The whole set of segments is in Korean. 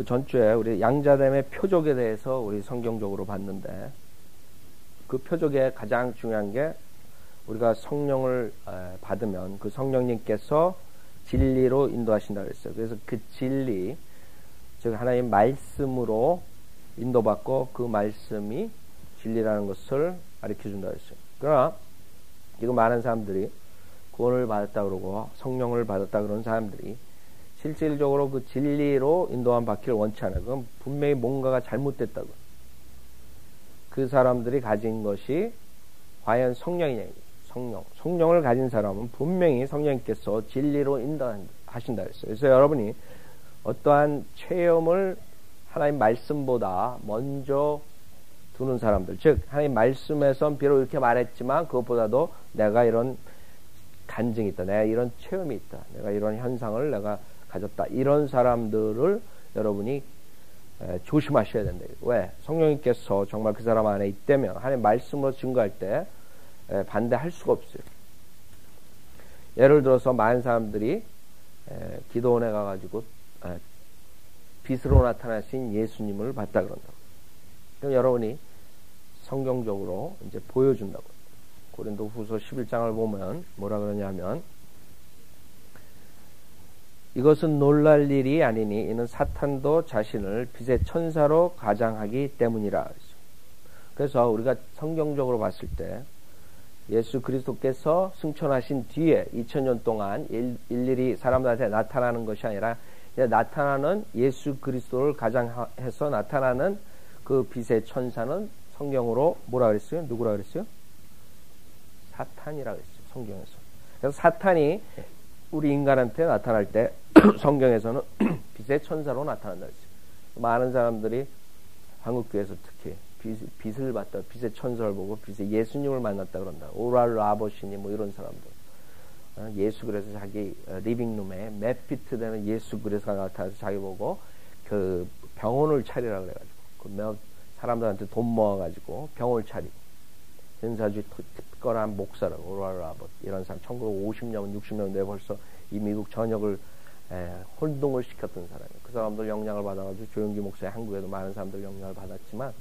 그 전주에 우리 양자됨의 표적에 대해서 우리 성경적으로 봤는데, 그 표적에 가장 중요한 게 우리가 성령을 받으면 그 성령님께서 진리로 인도하신다고 했어요. 그래서 그 진리, 즉 하나님 말씀으로 인도받고 그 말씀이 진리라는 것을 가르쳐준다고 했어요. 그러나 지금 많은 사람들이 구원을 받았다 그러고 성령을 받았다 그러는 사람들이 실질적으로 그 진리로 인도함 받기를 원치 않아요. 그건 분명히 뭔가가 잘못됐다고. 그 사람들이 가진 것이 과연 성령이냐. 성령을 가진 사람은 분명히 성령님께서 진리로 인도하신다 했어요. 그래서 여러분이 어떠한 체험을 하나님 말씀보다 먼저 두는 사람들, 즉 하나님 말씀에선 비록 이렇게 말했지만 그것보다도 내가 이런 간증이 있다, 내가 이런 체험이 있다, 내가 이런 현상을 내가 가졌다, 이런 사람들을 여러분이 조심하셔야 된다. 왜? 성령님께서 정말 그 사람 안에 있다면 하나님 말씀으로 증거할 때 반대할 수가 없어요. 예를 들어서 많은 사람들이 기도원에 가가지고 빛으로 나타나신 예수님을 봤다 그런다고. 그럼 여러분이 성경적으로 이제 보여준다고. 고린도후서 11장을 보면 뭐라 그러냐면, 이것은 놀랄 일이 아니니 이는 사탄도 자신을 빛의 천사로 가장하기 때문이라. 그래서 우리가 성경적으로 봤을 때 예수 그리스도께서 승천하신 뒤에 2000년 동안 일일이 사람들한테 나타나는 것이 아니라 나타나는 예수 그리스도를 가장해서 나타나는 그 빛의 천사는 성경으로 뭐라 그랬어요? 누구라 그랬어요? 사탄이라 그랬어요. 성경에서. 그래서 사탄이 우리 인간한테 나타날 때 성경에서는 빛의 천사로 나타난다 그랬어요. 많은 사람들이 한국교회에서 특히 빛을 봤다, 빛의 천사를 보고 빛의 예수님을 만났다 그런다. 오랄 라버시니 뭐 이런 사람들. 예수 그래서 자기 리빙룸에 몇 피트 되는 예수 그래서 나타나서 자기 보고 그 병원을 차리라 그래가지고 그 사람들한테 돈 모아가지고 병원을 차리고, 은사주의 특별한 목사라고 오랄 라버 이런 사람 1950년 60년대에 벌써 이 미국 전역을 혼동을 시켰던 사람이에요. 그 사람들 영향을 받아가지고 조영기 목사의 한국에도 많은 사람들 영향을 받았지만,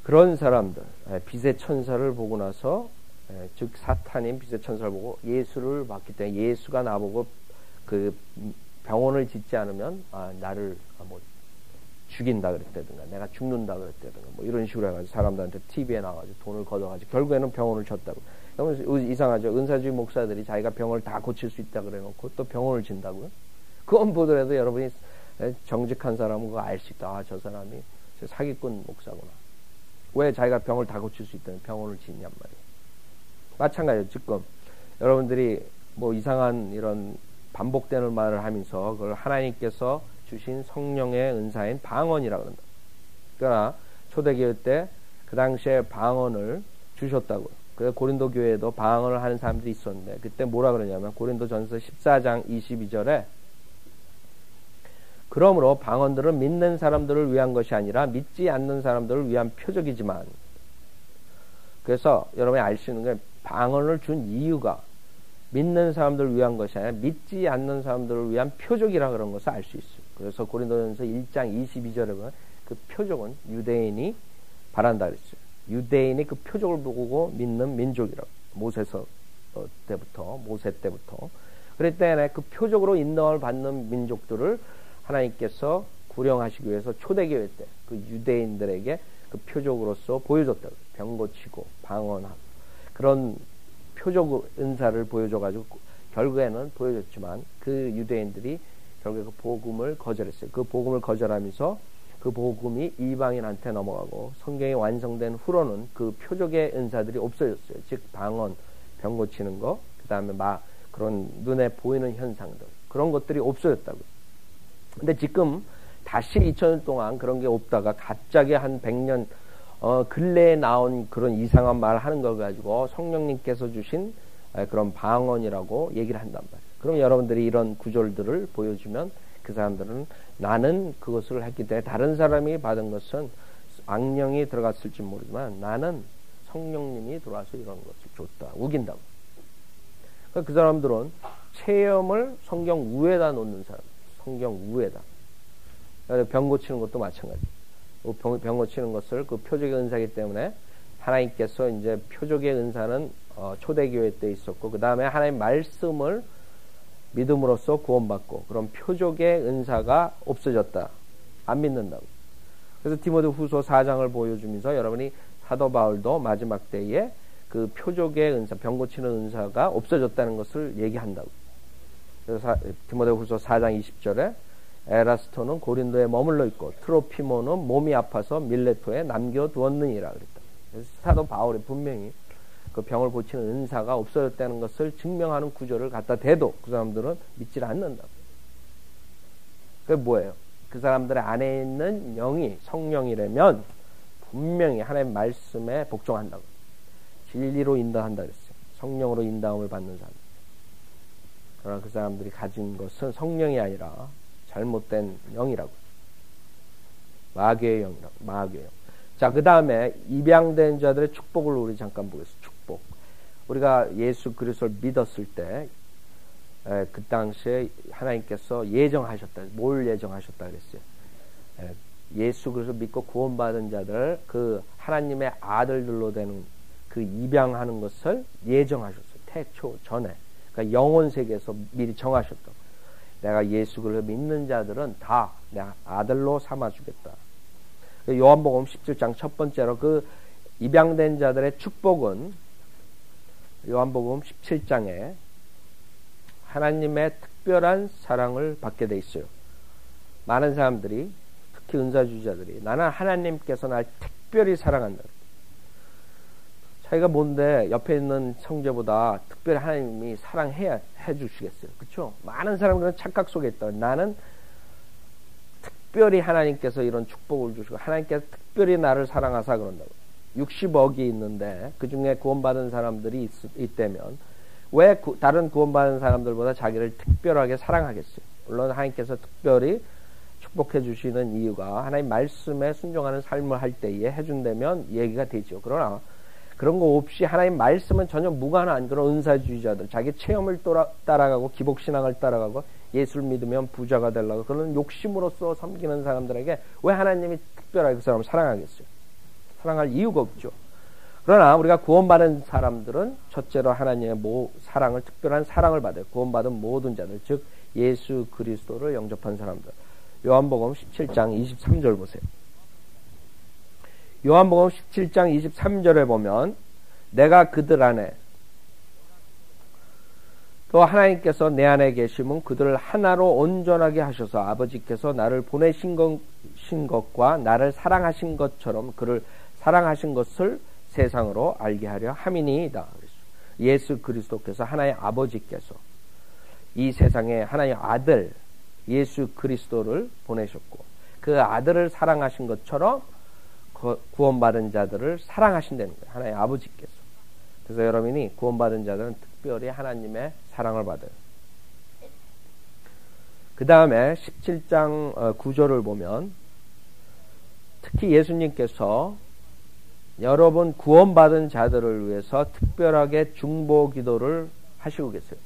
그런 사람들 빛의 천사를 보고 나서 즉 사탄인 빛의 천사를 보고 예수를 봤기 때문에 예수가 나보고 그 병원을 짓지 않으면 나를 뭐 죽인다 그랬다든가 내가 죽는다 그랬다든가 뭐 이런 식으로 해가지고 사람들한테 TV에 나와가지고 돈을 걷어가지고 결국에는 병원을 쳤다고. 이상하죠. 은사주의 목사들이 자기가 병을 다 고칠 수 있다 그래놓고 또 병원을 진다고요? 그건 보더라도 여러분이 정직한 사람은 그거 알 수 있다. 저 사람이 사기꾼 목사구나. 왜 자기가 병을 다 고칠 수 있다면 병원을 짓냔 말이에요. 마찬가지로 지금 여러분들이 뭐 이상한 이런 반복되는 말을 하면서 그걸 하나님께서 주신 성령의 은사인 방언이라고 그런다. 그러나 초대교회 때 그 당시에 방언을 주셨다고요. 그래서 고린도 교회에도 방언을 하는 사람들이 있었는데 그때 뭐라 그러냐면 고린도전서 14장 22절에 그러므로 방언들은 믿는 사람들을 위한 것이 아니라 믿지 않는 사람들을 위한 표적이지만, 그래서 여러분이 알 수 있는 게 방언을 준 이유가 믿는 사람들을 위한 것이 아니라 믿지 않는 사람들을 위한 표적이라 그런 것을 알 수 있어요. 그래서 고린도전서 1장 22절에 보면 그 표적은 유대인이 바란다 그랬어요. 유대인이 그 표적을 보고 믿는 민족이라고. 모세 때부터. 그랬기 때문에 그 표적으로 인도함을 받는 민족들을 하나님께서 구령하시기 위해서 초대교회 때 그 유대인들에게 그 표적으로서 보여줬다고. 병 고치고 방언하고 그런 표적 은사를 보여줘가지고 결국에는 보여줬지만 그 유대인들이 결국에 그 복음을 거절했어요. 그 복음을 거절하면서 그 복음이 이방인한테 넘어가고 성경이 완성된 후로는 그 표적의 은사들이 없어졌어요. 즉 방언, 병 고치는 거, 그 다음에 그런 눈에 보이는 현상들, 그런 것들이 없어졌다고요. 근데 지금 다시 2000년 동안 그런 게 없다가 갑자기 한 100년 근래에 나온 그런 이상한 말을 하는 걸 가지고 성령님께서 주신 그런 방언이라고 얘기를 한단 말이에요. 그럼 여러분들이 이런 구절들을 보여주면 그 사람들은 나는 그것을 했기 때문에 다른 사람이 받은 것은 악령이 들어갔을지 모르지만 나는 성령님이 들어와서 이런 것을 줬다. 우긴다고. 그러니까 그 사람들은 체험을 성경 우에다 놓는 사람. 성경 우에다. 병 고치는 것도 마찬가지. 병 고치는 것을 그 표적의 은사이기 때문에 하나님께서 이제 표적의 은사는 초대교회 때 있었고, 그 다음에 하나님의 말씀을 믿음으로써 구원받고, 그런 표적의 은사가 없어졌다. 안 믿는다고. 그래서 디모데 후서 4장을 보여주면서 여러분이 사도 바울도 마지막 때에 그 표적의 은사, 병 고치는 은사가 없어졌다는 것을 얘기한다고. 그래서 디모데 후서 4장 20절에 에라스토는 고린도에 머물러 있고 트로피모는 몸이 아파서 밀레토에 남겨두었느니라 그랬다. 그래서 사도 바울이 분명히 그 병을 고치는 은사가 없어졌다는 것을 증명하는 구절을 갖다 대도 그 사람들은 믿질 않는다고. 그게 뭐예요? 그 사람들의 안에 있는 영이 성령이라면 분명히 하나님의 말씀에 복종한다고. 진리로 인도한다 그랬어요. 성령으로 인도함을 받는 사람. 그러나 그 사람들이 가진 것은 성령이 아니라 잘못된 영이라고. 마귀의 영이라고. 마귀의 영. 자, 그 다음에 입양된 자들의 축복을 우리 잠깐 보겠습니다. 축복. 우리가 예수 그리스도를 믿었을 때 그 당시에 하나님께서 예정하셨다. 뭘 예정하셨다 그랬어요? 예수 그리스도 믿고 구원받은 자들, 그 하나님의 아들들로 되는 그 입양하는 것을 예정하셨어요. 태초 전에. 그러니까 영혼 세계에서 미리 정하셨다. 내가 예수 그리스도 믿는 자들은 다 내가 아들로 삼아주겠다. 요한복음 17장 첫 번째로 그 입양된 자들의 축복은 요한복음 17장에 하나님의 특별한 사랑을 받게 돼 있어요. 많은 사람들이, 특히 은사주의자들이 나는 하나님께서 날 특별히 사랑한다. 자기가 뭔데 옆에 있는 형제보다 특별히 하나님이 사랑해야 해주시겠어요. 그렇죠? 많은 사람들은 착각 속에 있다. 나는 특별히 하나님께서 이런 축복을 주시고 하나님께서 특별히 나를 사랑하사 그런다고. 60억이 있는데 그 중에 구원받은 사람들이 있다면 왜 다른 구원받은 사람들보다 자기를 특별하게 사랑하겠어요? 물론 하나님께서 특별히 축복해 주시는 이유가 하나님 말씀에 순종하는 삶을 할 때에 해준다면 얘기가 되죠. 그러나 그런 거 없이 하나님 말씀은 전혀 무관한 그런 은사주의자들, 자기 체험을 따라가고 기복신앙을 따라가고 예수를 믿으면 부자가 되려고 그런 욕심으로써 섬기는 사람들에게 왜 하나님이 특별하게 그 사람을 사랑하겠어요? 사랑할 이유가 없죠. 그러나 우리가 구원받은 사람들은 첫째로 하나님의 사랑을, 특별한 사랑을 받아요. 구원받은 모든 자들, 즉 예수 그리스도를 영접한 사람들. 요한복음 17장 23절 보세요. 요한복음 17장 23절에 보면 내가 그들 안에, 또 하나님께서 내 안에 계심은 그들을 하나로 온전하게 하셔서 아버지께서 나를 보내신 것과 나를 사랑하신 것처럼 그를 사랑하신 것을 세상으로 알게 하려 함이니이다. 예수 그리스도께서 하나의 아버지께서 이 세상에 하나의 아들 예수 그리스도를 보내셨고 그 아들을 사랑하신 것처럼 구원받은 자들을 사랑하신다는 거예요. 하나의 아버지께서. 그래서 여러분이 구원받은 자들은 특별히 하나님의 사랑을 받아요. 그 다음에 17장 9절을 보면 특히 예수님께서 여러분 구원받은 자들을 위해서 특별하게 중보 기도를 하시고 계세요.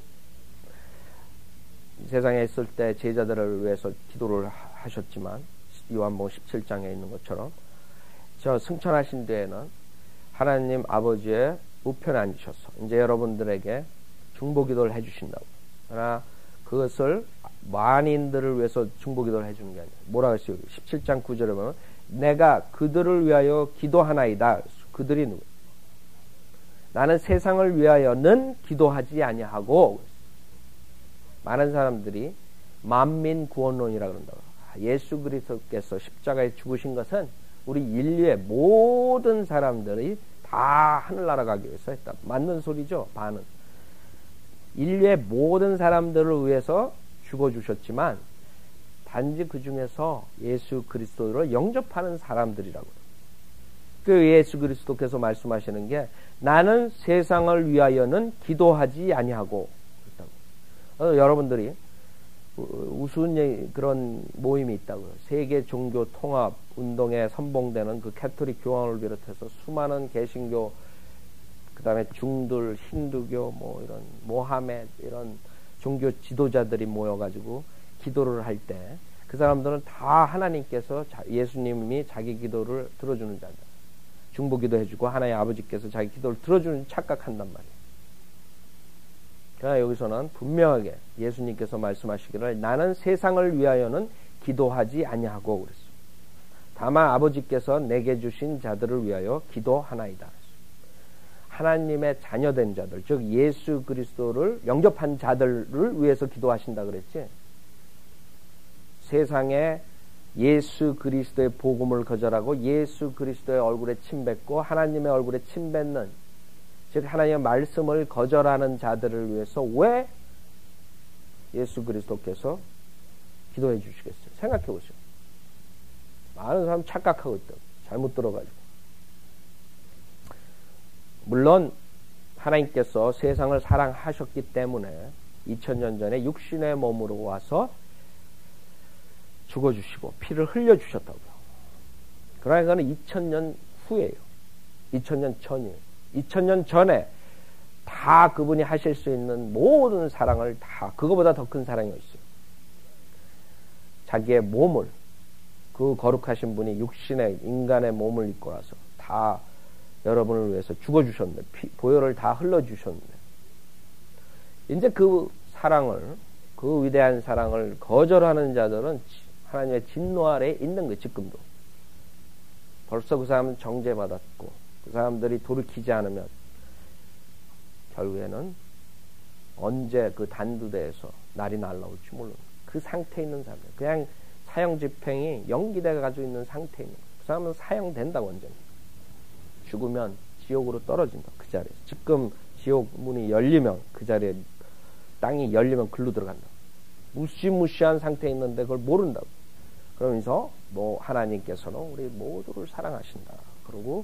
세상에 있을 때 제자들을 위해서 기도를 하셨지만 요한복음 17장에 있는 것처럼 저 승천하신 뒤에는 하나님 아버지의 우편에 앉으셔서 이제 여러분들에게 중보 기도를 해주신다고. 그러나 그것을 만인들을 위해서 중보 기도를 해주는 게 아니에요. 뭐라고 했어요? 17장 9절에 보면 내가 그들을 위하여 기도하나이다. 그들이 누구? 나는 세상을 위하여는 기도하지 아니하고. 많은 사람들이 만민 구원론이라 그런다고. 예수 그리스도께서 십자가에 죽으신 것은 우리 인류의 모든 사람들이 다 하늘나라 가기 위해서 했다. 맞는 소리죠. 반은. 인류의 모든 사람들을 위해서 죽어주셨지만 단지 그 중에서 예수 그리스도를 영접하는 사람들이라고. 그 예수 그리스도께서 말씀하시는 게 나는 세상을 위하여는 기도하지 아니하고. 여러분들이 우스운 그런 모임이 있다고요. 세계 종교 통합 운동에 선봉되는 그 캐톨릭 교황을 비롯해서 수많은 개신교, 그 다음에 중들, 힌두교, 뭐 이런 모하메 이런 종교 지도자들이 모여가지고 기도를 할 때 그 사람들은 다 하나님께서 예수님이 자기 기도를 들어주는 자들. 중보기도 해주고 하나님 아버지께서 자기 기도를 들어주는 착각한단 말이에요. 그러나 여기서는 분명하게 예수님께서 말씀하시기를 나는 세상을 위하여는 기도하지 아니하고 그랬어요. 다만 아버지께서 내게 주신 자들을 위하여 기도하나이다. 하나님의 자녀된 자들, 즉 예수 그리스도를 영접한 자들을 위해서 기도하신다 그랬지. 세상에 예수 그리스도의 복음을 거절하고 예수 그리스도의 얼굴에 침 뱉고 하나님의 얼굴에 침 뱉는, 즉 하나님의 말씀을 거절하는 자들을 위해서 왜 예수 그리스도께서 기도해 주시겠어요? 생각해 보세요. 많은 사람 착각하고 있다. 잘못 들어가지고. 물론 하나님께서 세상을 사랑하셨기 때문에 2000년 전에 육신의 몸으로 와서 죽어주시고 피를 흘려주셨다고요. 그러나 이거는 2000년 후예요. 2000년 전이에요. 2000년 전에 다 그분이 하실 수 있는 모든 사랑을 다 그거보다 더 큰 사랑이 있어요. 자기의 몸을, 그 거룩하신 분이 육신의 인간의 몸을 입고 나서 다 여러분을 위해서 죽어주셨네. 보혈을 다 흘러주셨네. 이제 그 사랑을, 그 위대한 사랑을 거절하는 자들은 하나님의 진노 아래에 있는 거예요. 지금도. 벌써 그 사람은 정죄받았고 그 사람들이 돌이키지 않으면 결국에는 언제 그 단두대에서 날이 날라올지 모르는 그 상태에 있는 사람들. 그냥 사형 집행이 연기돼 가지고 있는 상태에 있는 거예요. 그 사람은 사형된다고 언제는. 죽으면 지옥으로 떨어진다. 그 자리에서. 지금 지옥 문이 열리면 그 자리에 땅이 열리면 글로 들어간다. 무시무시한 상태에 있는데 그걸 모른다고. 그러면서 뭐 하나님께서는 우리 모두를 사랑하신다. 그러고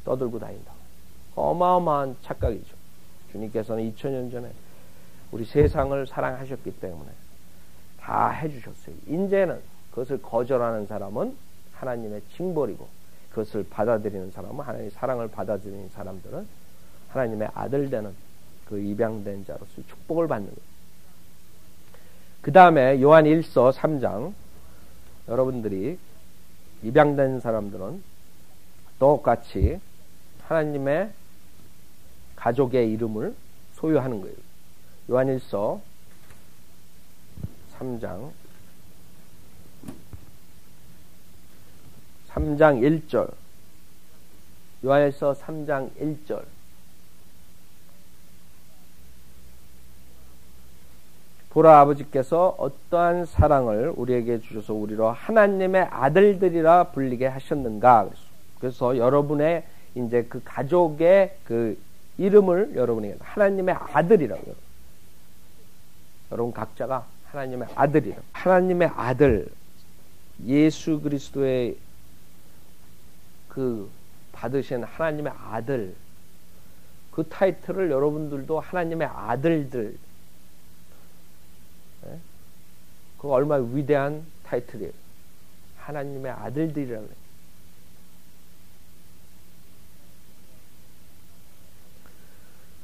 떠들고 다닌다. 어마어마한 착각이죠. 주님께서는 2000년 전에 우리 세상을 사랑하셨기 때문에 다 해주셨어요. 이제는 그것을 거절하는 사람은 하나님의 징벌이고 그것을 받아들이는 사람은 하나님의 사랑을 받아들이는 사람들은 하나님의 아들 되는 그 입양된 자로서 축복을 받는 거예요. 그 다음에 요한 1서 3장 여러분들이 입양된 사람들은 똑같이 하나님의 가족의 이름을 소유하는 거예요. 요한 1서 3장 1절 요한일서 3장 1절 보라 아버지께서 어떠한 사랑을 우리에게 주셔서 우리로 하나님의 아들들이라 불리게 하셨는가. 그래서 여러분의 이제 그 가족의 그 이름을 여러분이 하나님의 아들이라고요. 여러분 각자가 하나님의 아들이라. 하나님의 아들 예수 그리스도의 그 받으신 하나님의 아들 그 타이틀을 여러분들도 하나님의 아들들 그거 얼마나 위대한 타이틀이에요. 하나님의 아들들이라고 해요.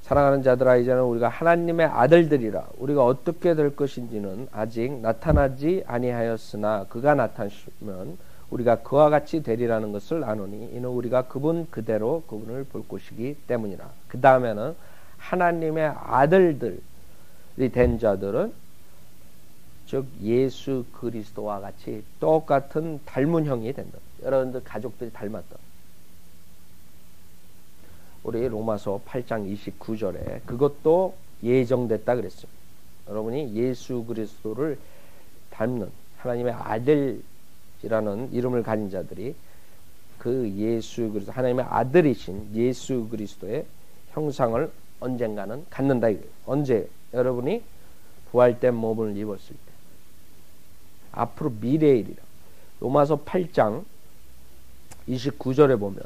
사랑하는 자들아 이제는 우리가 하나님의 아들들이라. 우리가 어떻게 될 것인지는 아직 나타나지 아니하였으나 그가 나타나시면 우리가 그와 같이 되리라는 것을 아노니 이는 우리가 그분 그대로 그분을 볼 것이기 때문이라. 그 다음에는 하나님의 아들들이 된 자들은 즉 예수 그리스도와 같이 똑같은 닮은 형이 된다. 여러분들 가족들이 닮았다. 우리 로마서 8장 29절에 그것도 예정됐다 그랬어요. 여러분이 예수 그리스도를 닮는 하나님의 아들이라는 이름을 가진 자들이 그 예수 그리스도 하나님의 아들이신 예수 그리스도의 형상을 언젠가는 갖는다 이거예요. 언제? 여러분이 부활된 몸을 입었을 때. 앞으로 미래의 일이라. 로마서 8장 29절에 보면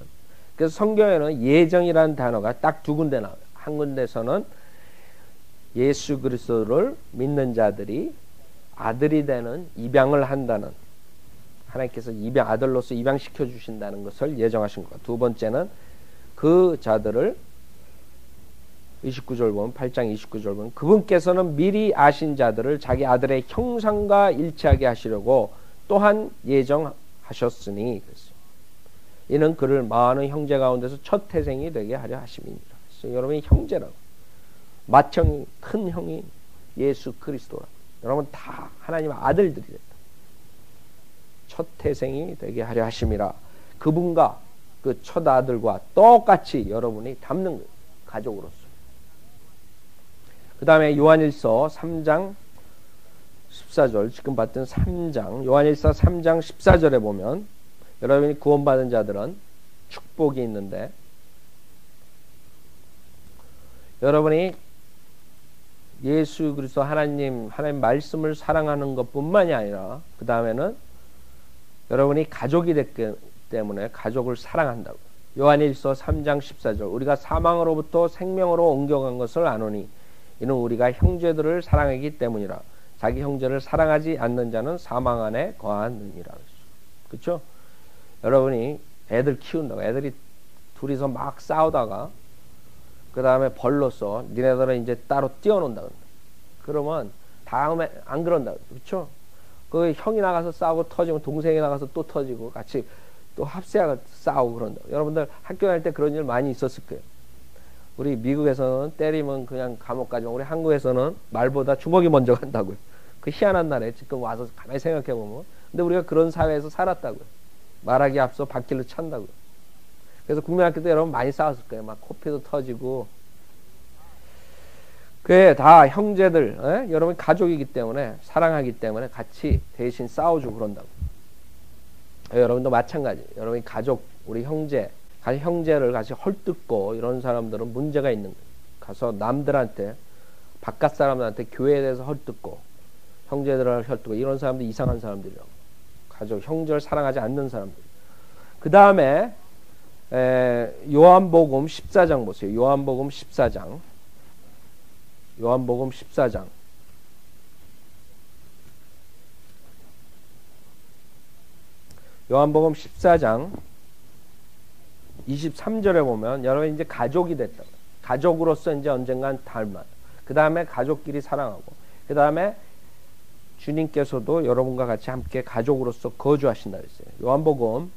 그래서 성경에는 예정이라는 단어가 딱 두 군데 나와요. 한 군데서는 예수 그리스도를 믿는 자들이 아들이 되는 입양을 한다는 하나님께서 아들로서 입양시켜 주신다는 것을 예정하신 것. 두 번째는 그 자들을 29절 보면 8장 29절 보면 그분께서는 미리 아신 자들을 자기 아들의 형상과 일치하게 하시려고 또한 예정하셨으니 그랬어요. 이는 그를 많은 형제 가운데서 첫 태생이 되게 하려 하심이니라. 여러분이 형제라고. 맏형이 큰 형이 예수 그리스도라. 여러분 다 하나님의 아들들이 됐다. 첫 태생이 되게 하려 하심이라. 그분과 그 첫 아들과 똑같이 여러분이 닮는 거예요. 가족으로서. 그 다음에 요한일서 3장 14절, 지금 봤던 3장, 요한일서 3장 14절에 보면 여러분이 구원받은 자들은 축복이 있는데, 여러분이 예수 그리스도 하나님 말씀을 사랑하는 것뿐만이 아니라 그 다음에는 여러분이 가족이 됐기 때문에 가족을 사랑한다고. 요한일서 3장 14절, 우리가 사망으로부터 생명으로 옮겨간 것을 아노니 이는 우리가 형제들을 사랑하기 때문이라. 자기 형제를 사랑하지 않는 자는 사망 안에 거하느니라. 그렇죠? 여러분이 애들 키운다고, 애들이 둘이서 막 싸우다가 그 다음에 벌로써 니네들은 이제 따로 뛰어논다. 그러면 다음에 안 그런다. 그렇죠? 그 형이 나가서 싸우고 터지면 동생이 나가서 또 터지고 같이 또 합세하고 싸우고 그런다. 여러분들 학교 다닐 때 그런 일 많이 있었을 거예요. 우리 미국에서는 때리면 그냥 감옥 가지만, 우리 한국에서는 말보다 주먹이 먼저 간다고요. 그 희한한 나라에 지금 와서 가만히 생각해 보면. 근데 우리가 그런 사회에서 살았다고요. 말하기 앞서 바퀴를 찬다고요. 그래서 국민학교 때 여러분 많이 싸웠을 거예요. 막 코피도 터지고. 그게 다 형제들, 여러분 가족이기 때문에, 사랑하기 때문에 같이 대신 싸워주고 그런다고. 여러분도 마찬가지. 여러분이 가족, 우리 형제를 같이 헐뜯고 이런 사람들은 문제가 있는 거예요. 가서 남들한테, 바깥 사람들한테 교회에 대해서 헐뜯고 형제들을 헐뜯고 이런 사람들 이상한 사람들이라고. 가족, 형제를 사랑하지 않는 사람들. 그 다음에 요한복음 14장 보세요. 요한복음 14장. 요한복음 14장. 요한복음 14장 23절에 보면 여러분 이제 가족이 됐다. 가족으로서 이제 언젠간 닮아. 그 다음에 가족끼리 사랑하고, 그 다음에 주님께서도 여러분과 같이 함께 가족으로서 거주하신다 그랬어요. 요한복음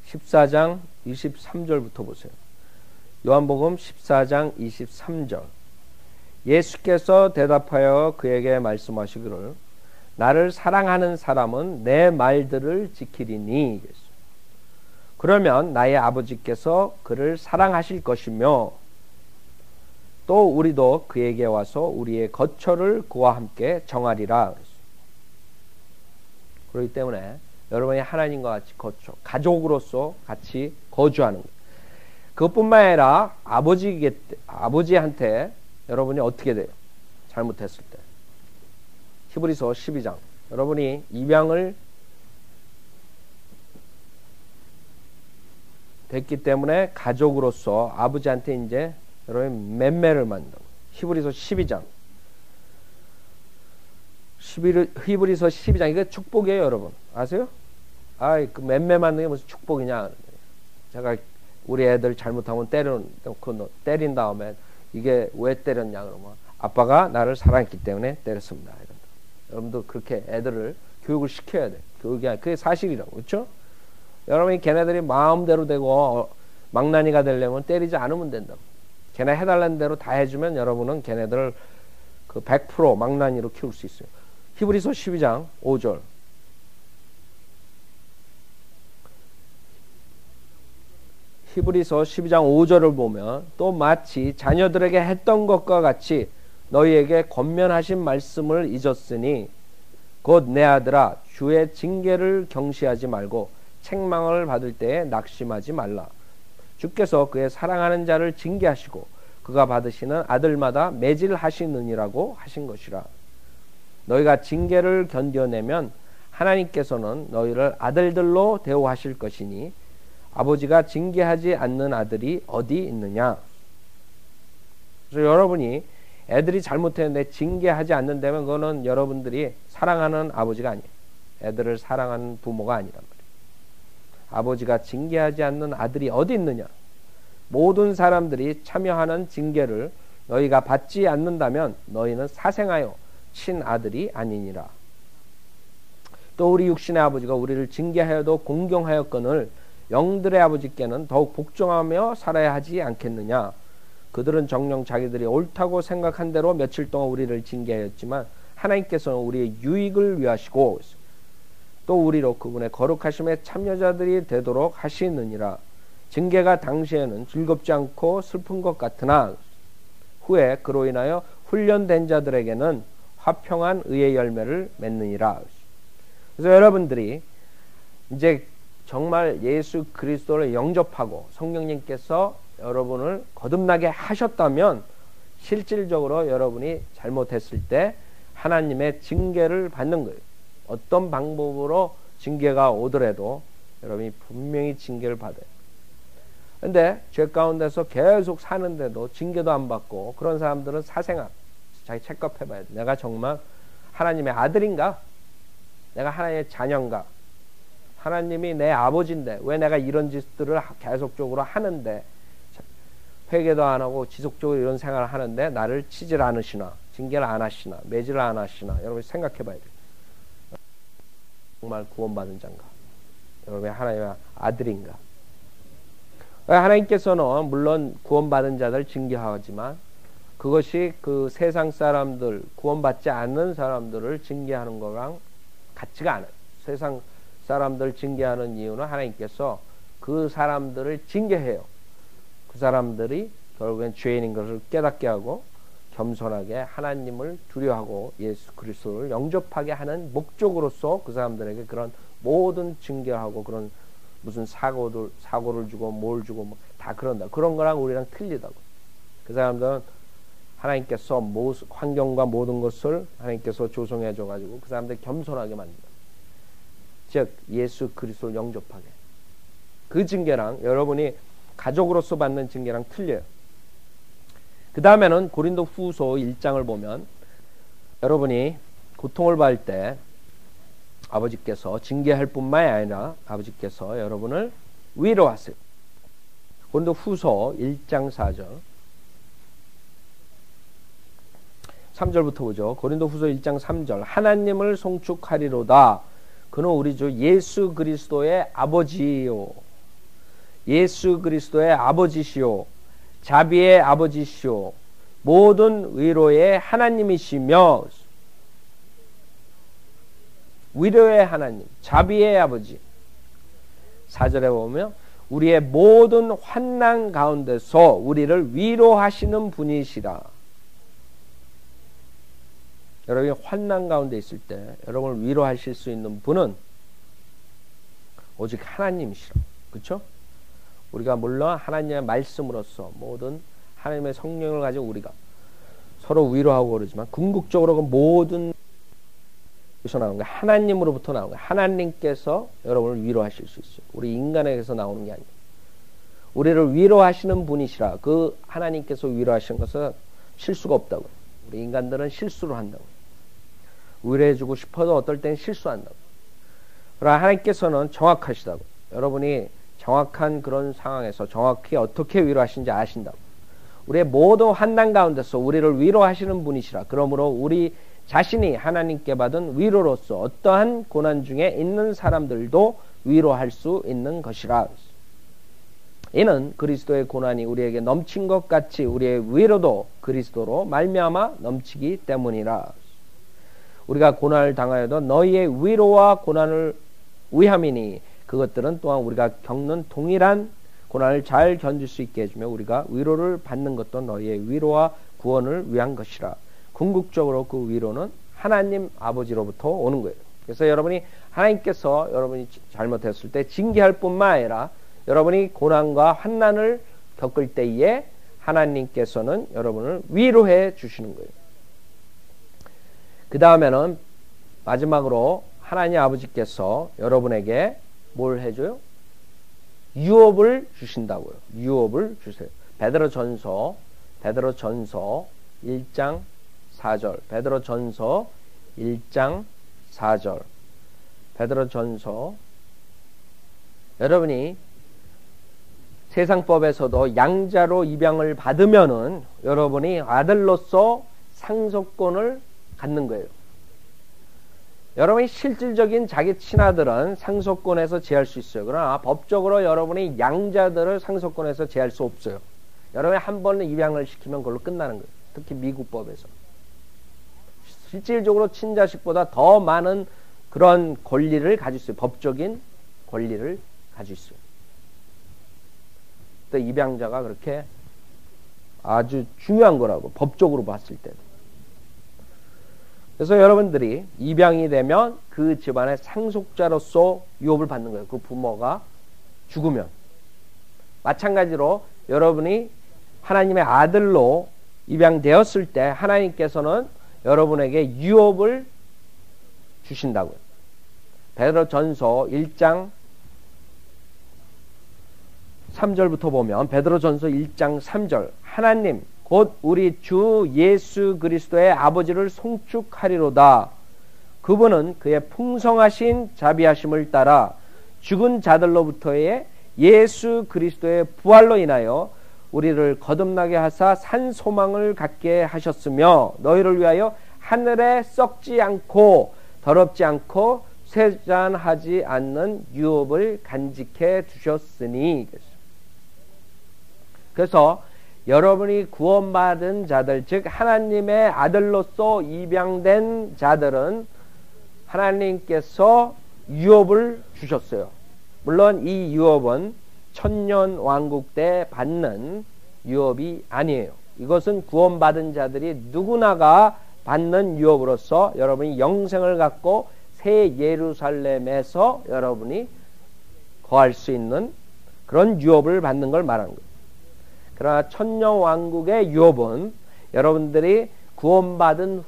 14장 23절부터 보세요. 요한복음 14장 23절. 예수께서 대답하여 그에게 말씀하시기를 나를 사랑하는 사람은 내 말들을 지키리니. 그러면 나의 아버지께서 그를 사랑하실 것이며 또 우리도 그에게 와서 우리의 거처를 그와 함께 정하리라. 그렇기 때문에 여러분이 하나님과 같이 거처, 가족으로서 같이 거주하는 거예요. 그것뿐만 아니라 아버지한테 여러분이 어떻게 돼요? 잘못했을 때. 히브리서 12장. 여러분이 입양을 됐기 때문에 가족으로서 아버지한테 이제 여러분 맴매를 만든다. 히브리서 12장. 히브리서 12장. 이게 축복이에요, 여러분. 아세요? 그 맴매 만드는 게 무슨 축복이냐. 제가 우리 애들 잘못하면 때린 다음에 이게 왜 때렸냐 그러면 아빠가 나를 사랑했기 때문에 때렸습니다. 이런다. 여러분도 그렇게 애들을 교육을 시켜야 돼. 교육이 아니라 그게 사실이라고. 그렇죠? 여러분이 걔네들이 마음대로 되고 망나니가 되려면 때리지 않으면 된다. 걔네 해달라는 대로 다 해주면 여러분은 걔네들을 그 100% 망나니로 키울 수 있어요. 히브리서 12장 5절. 히브리서 12장 5절을 보면 또 마치 자녀들에게 했던 것과 같이 너희에게 권면하신 말씀을 잊었으니 곧 내 아들아 주의 징계를 경시하지 말고 책망을 받을 때에 낙심하지 말라. 주께서 그의 사랑하는 자를 징계하시고 그가 받으시는 아들마다 매질하시느니라고 하신 것이라. 너희가 징계를 견뎌내면 하나님께서는 너희를 아들들로 대우하실 것이니 아버지가 징계하지 않는 아들이 어디 있느냐. 그래서 여러분이 애들이 잘못했는데 징계하지 않는다면 그거는 여러분들이 사랑하는 아버지가 아니에요. 애들을 사랑하는 부모가 아니란 말이에요. 아버지가 징계하지 않는 아들이 어디 있느냐. 모든 사람들이 참여하는 징계를 너희가 받지 않는다면 너희는 사생하여 친아들이 아니니라. 또 우리 육신의 아버지가 우리를 징계하여도 공경하였거늘 영들의 아버지께는 더욱 복종하며 살아야 하지 않겠느냐. 그들은 정녕 자기들이 옳다고 생각한 대로 며칠 동안 우리를 징계하였지만 하나님께서는 우리의 유익을 위하시고 또 우리로 그분의 거룩하심에 참여자들이 되도록 하시느니라. 징계가 당시에는 즐겁지 않고 슬픈 것 같으나 후에 그로 인하여 훈련된 자들에게는 화평한 의의 열매를 맺느니라. 그래서 여러분들이 이제 정말 예수 그리스도를 영접하고 성령님께서 여러분을 거듭나게 하셨다면 실질적으로 여러분이 잘못했을 때 하나님의 징계를 받는 거예요. 어떤 방법으로 징계가 오더라도 여러분이 분명히 징계를 받아요. 근데 죄 가운데서 계속 사는데도 징계도 안 받고 그런 사람들은 사생활 자기 체크해 봐야 돼. 내가 정말 하나님의 아들인가? 내가 하나님의 자녀인가? 하나님이 내 아버지인데 왜 내가 이런 짓들을 계속적으로 하는데 회개도 안 하고 지속적으로 이런 생활을 하는데 나를 치질 않으시나 징계를 안 하시나 매질을 안 하시나 여러분 생각해 봐야 돼요. 정말 구원받은 자인가? 여러분이 하나님의 아들인가? 하나님께서는 물론 구원받은 자들 징계하지만 그것이 그 세상 사람들 구원받지 않는 사람들을 징계하는 거랑 같지가 않아요. 세상 사람들 징계하는 이유는 하나님께서 그 사람들을 징계해요. 그 사람들이 결국엔 죄인인 것을 깨닫게 하고 겸손하게 하나님을 두려워하고 예수 그리스도를 영접하게 하는 목적으로서 그 사람들에게 그런 모든 징계하고 그런 무슨 사고를 주고 뭘 주고 뭐 다 그런다. 그런 거랑 우리랑 틀리다고. 그 사람들은 하나님께서 환경과 모든 것을 하나님께서 조성해 줘가지고 그 사람들 겸손하게 만든다. 즉 예수 그리스도를 영접하게. 그 징계랑 여러분이 가족으로서 받는 징계랑 틀려요. 그 다음에는 고린도 후서 1장을 보면 여러분이 고통을 받을 때 아버지께서 징계할 뿐만 아니라 아버지께서 여러분을 위로하세요. 고린도 후서 1장 4절 3절부터 보죠. 고린도 후서 1장 3절 하나님을 송축하리로다. 그는 우리 주 예수 그리스도의 아버지요. 예수 그리스도의 아버지시요. 자비의 아버지시요. 모든 위로의 하나님이시며 위로의 하나님, 자비의 아버지. 4절에 보면 우리의 모든 환난 가운데서 우리를 위로하시는 분이시라. 여러분이 환난 가운데 있을 때 여러분을 위로하실 수 있는 분은 오직 하나님이시라. 그렇죠? 우리가 물론 하나님의 말씀으로서 모든 하나님의 성령을 가지고 우리가 서로 위로하고 그러지만 궁극적으로 그 모든 여기서 나오는 게 하나님으로부터 나오는 거예요. 하나님께서 여러분을 위로하실 수 있어요. 우리 인간에게서 나오는 게 아니에요. 우리를 위로하시는 분이시라. 그 하나님께서 위로하시는 것은 실수가 없다고요. 우리 인간들은 실수를 한다고요. 위로해주고 싶어도 어떨 땐 실수한다고요. 그러나 하나님께서는 정확하시다고. 여러분이 정확한 그런 상황에서 정확히 어떻게 위로하시는지 아신다고. 우리의 모든 환난 가운데서 우리를 위로하시는 분이시라. 그러므로 우리 자신이 하나님께 받은 위로로서 어떠한 고난 중에 있는 사람들도 위로할 수 있는 것이라. 이는 그리스도의 고난이 우리에게 넘친 것 같이 우리의 위로도 그리스도로 말미암아 넘치기 때문이라. 우리가 고난을 당하여도 너희의 위로와 고난을 위함이니 그것들은 또한 우리가 겪는 동일한 고난을 잘 견딜 수 있게 해주며 우리가 위로를 받는 것도 너희의 위로와 구원을 위한 것이라. 궁극적으로 그 위로는 하나님 아버지로부터 오는 거예요. 그래서 여러분이 하나님께서 여러분이 잘못했을 때 징계할 뿐만 아니라 여러분이 고난과 환난을 겪을 때에 하나님께서는 여러분을 위로해 주시는 거예요. 그 다음에는 마지막으로 하나님 아버지께서 여러분에게 뭘 해줘요? 유업을 주신다고요. 유업을 주세요. 베드로전서 1장 4절. 베드로전서 1장 4절. 베드로전서 여러분이 세상법에서도 양자로 입양을 받으면은 여러분이 아들로서 상속권을 갖는 거예요. 여러분이 실질적인 자기 친아들은 상속권에서 제할 수 있어요. 그러나 법적으로 여러분이 양자들을 상속권에서 제할 수 없어요. 여러분이 한 번 입양을 시키면 그걸로 끝나는 거예요. 특히 미국법에서. 실질적으로 친자식보다 더 많은 그런 권리를 가지고 있어요. 법적인 권리를 가지고 있어요. 또 입양자가 그렇게 아주 중요한 거라고, 법적으로 봤을 때는. 그래서 여러분들이 입양이 되면 그 집안의 상속자로서 유업을 받는 거예요. 그 부모가 죽으면. 마찬가지로 여러분이 하나님의 아들로 입양되었을 때 하나님께서는 여러분에게 유업을 주신다고요. 베드로전서 1장 3절부터 보면, 베드로전서 1장 3절, 하나님 곧 우리 주 예수 그리스도의 아버지를 송축하리로다. 그분은 그의 풍성하신 자비하심을 따라 죽은 자들로부터의 예수 그리스도의 부활로 인하여 우리를 거듭나게 하사 산 소망을 갖게 하셨으며 너희를 위하여 하늘에 썩지 않고 더럽지 않고 쇠잔하지 않는 유업을 간직해 두셨으니. 그래서 여러분이 구원받은 자들, 즉 하나님의 아들로서 입양된 자들은 하나님께서 유업을 주셨어요. 물론 이 유업은 천년 왕국 때 받는 유업이 아니에요. 이것은 구원받은 자들이 누구나가 받는 유업으로서 여러분이 영생을 갖고 새 예루살렘에서 여러분이 거할 수 있는 그런 유업을 받는 걸 말하는 거예요. 그러나 천년 왕국의 유업은 여러분들이 구원받은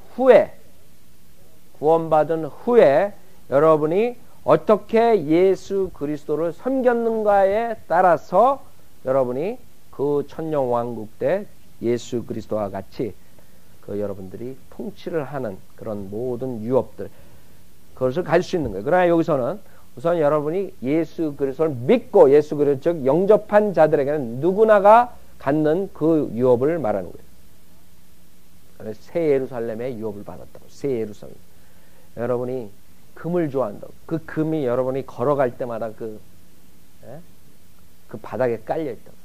후에 여러분이 어떻게 예수 그리스도를 섬겼는가에 따라서 여러분이 그 천년 왕국 때 예수 그리스도와 같이 그 여러분들이 통치를 하는 그런 모든 유업들, 그것을 가질 수 있는 거예요. 그러나 여기서는 우선 여러분이 예수 그리스도를 믿고 예수 그리스도, 즉 영접한 자들에게는 누구나가 갖는 그 유업을 말하는 거예요. 그래서 새 예루살렘의 유업을 받았다고. 새 예루살렘. 여러분이 금을 좋아한다고. 그 금이 여러분이 걸어갈 때마다 그 바닥에 깔려 있다고.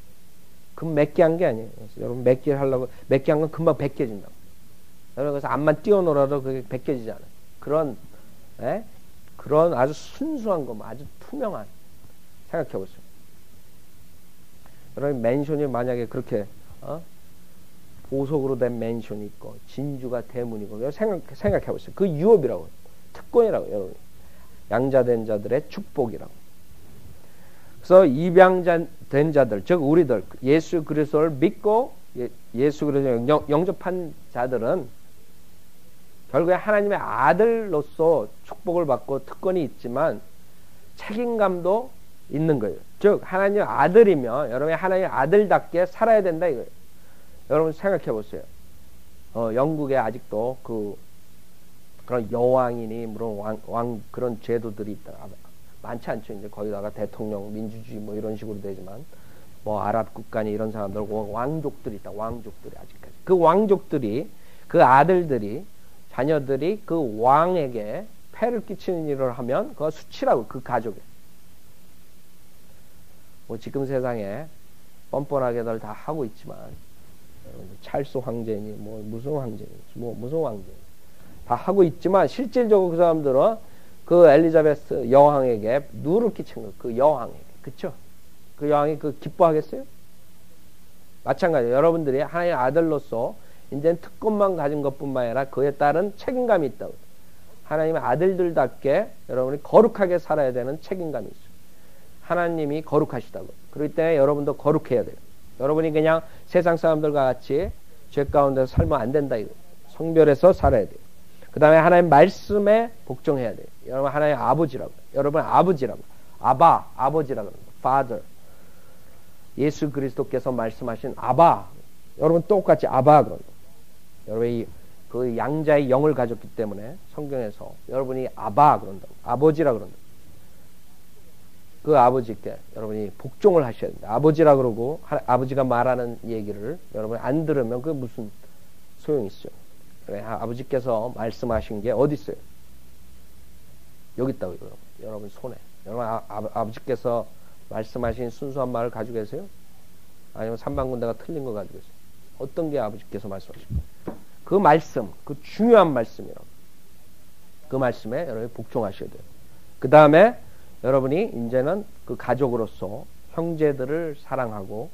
금 몇 개 한 게 아니에요. 여러분 몇 개 하려고, 몇 개 한 건 금방 벗겨진다고. 여러분 그래서 앞만 뛰어놀아도 그게 벗겨지지 않아요. 그런 아주 순수한 거, 아주 투명한. 생각해 보세요. 여러분 맨션이 만약에 그렇게 보석으로 된 맨션이 있고 진주가 대문이고, 생각해 보세요. 그 유업이라고, 특권이라고, 여러분. 양자된 자들의 축복이라고. 그래서 입양된 자들, 즉 우리들, 예수 그리스도를 믿고 예수 그리스도를 영접한 자들은 결국에 하나님의 아들로서 축복을 받고 특권이 있지만 책임감도 있는 거예요. 즉 하나님의 아들이면 여러분이 하나님의 아들답게 살아야 된다 이거예요. 여러분 생각해 보세요. 영국에 아직도 그런 여왕이니 물론 왕 그런 제도들이 있다. 많지 않죠. 이제 거기다가 대통령 민주주의 뭐 이런 식으로 되지만 뭐 아랍 국가니 이런 사람들 왕족들이 있다. 왕족들이 아직까지. 그 왕족들이, 그 아들들이, 자녀들이 그 왕에게 폐를 끼치는 일을 하면 그거 수치라고. 그 가족에. 뭐 지금 세상에 뻔뻔하게들 다 하고 있지만 찰스 황제니 뭐 무슨 황제니 뭐 무슨 황제니 다 하고 있지만 실질적으로 그 사람들은 그 엘리자베스 여왕에게 누를 끼친 거예요. 그 여왕에게. 그쵸? 그 여왕이 그 기뻐하겠어요? 마찬가지로 여러분들이 하나님의 아들로서 이제는 특권만 가진 것뿐만 아니라 그에 따른 책임감이 있다고. 하나님의 아들들답게 여러분이 거룩하게 살아야 되는 책임감이 있어요. 하나님이 거룩하시다고. 그렇기 때문에 여러분도 거룩해야 돼요. 여러분이 그냥 세상 사람들과 같이 죄 가운데 살면 안 된다 이거. 성별해서 살아야 돼요. 그 다음에 하나님 말씀에 복종해야 돼요. 여러분 하나님 아버지라고. 여러분 아버지라고. 아버지라고 합니다. Father. 예수 그리스도께서 말씀하신 아바. 여러분 똑같이 아바 그런다. 여러분이 그 양자의 영을 가졌기 때문에 성경에서 여러분이 아바 그런다고. 아버지라 그런다. 그 아버지께 여러분이 복종을 하셔야 된다. 아버지라 그러고 아버지가 말하는 얘기를 여러분이 안 들으면 그게 무슨 소용이 있어요. 아버지께서 말씀하신 게 어디 있어요? 여기 있다고요. 여러분 손에. 여러분 아버지께서 말씀하신 순수한 말을 가지고 계세요? 아니면 삼방군대가 틀린 거 가지고 계세요? 어떤 게 아버지께서 말씀하신 거예요? 그 말씀, 그 중요한 말씀이라고. 그 말씀에 여러분이 복종하셔야 돼요. 그 다음에 여러분이 이제는 그 가족으로서 형제들을 사랑하고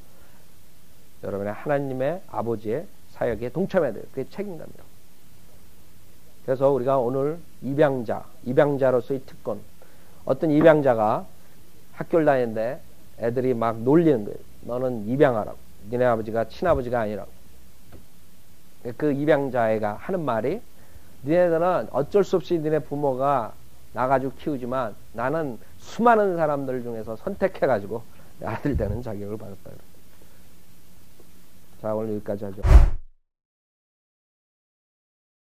여러분의 하나님의 아버지의 사역에 동참해야 돼요. 그게 책임감이라고. 그래서 우리가 오늘 입양자로서의 특권. 어떤 입양자가 학교를 다니는데 애들이 막 놀리는 거예요. 너는 입양하라고. 니네 아버지가 친아버지가 아니라고. 그 입양자애가 하는 말이 니네들은 어쩔 수 없이 니네 부모가 나가지고 키우지만 나는 수많은 사람들 중에서 선택해가지고 아들 되는 자격을 받았다. 자, 오늘 여기까지 하죠.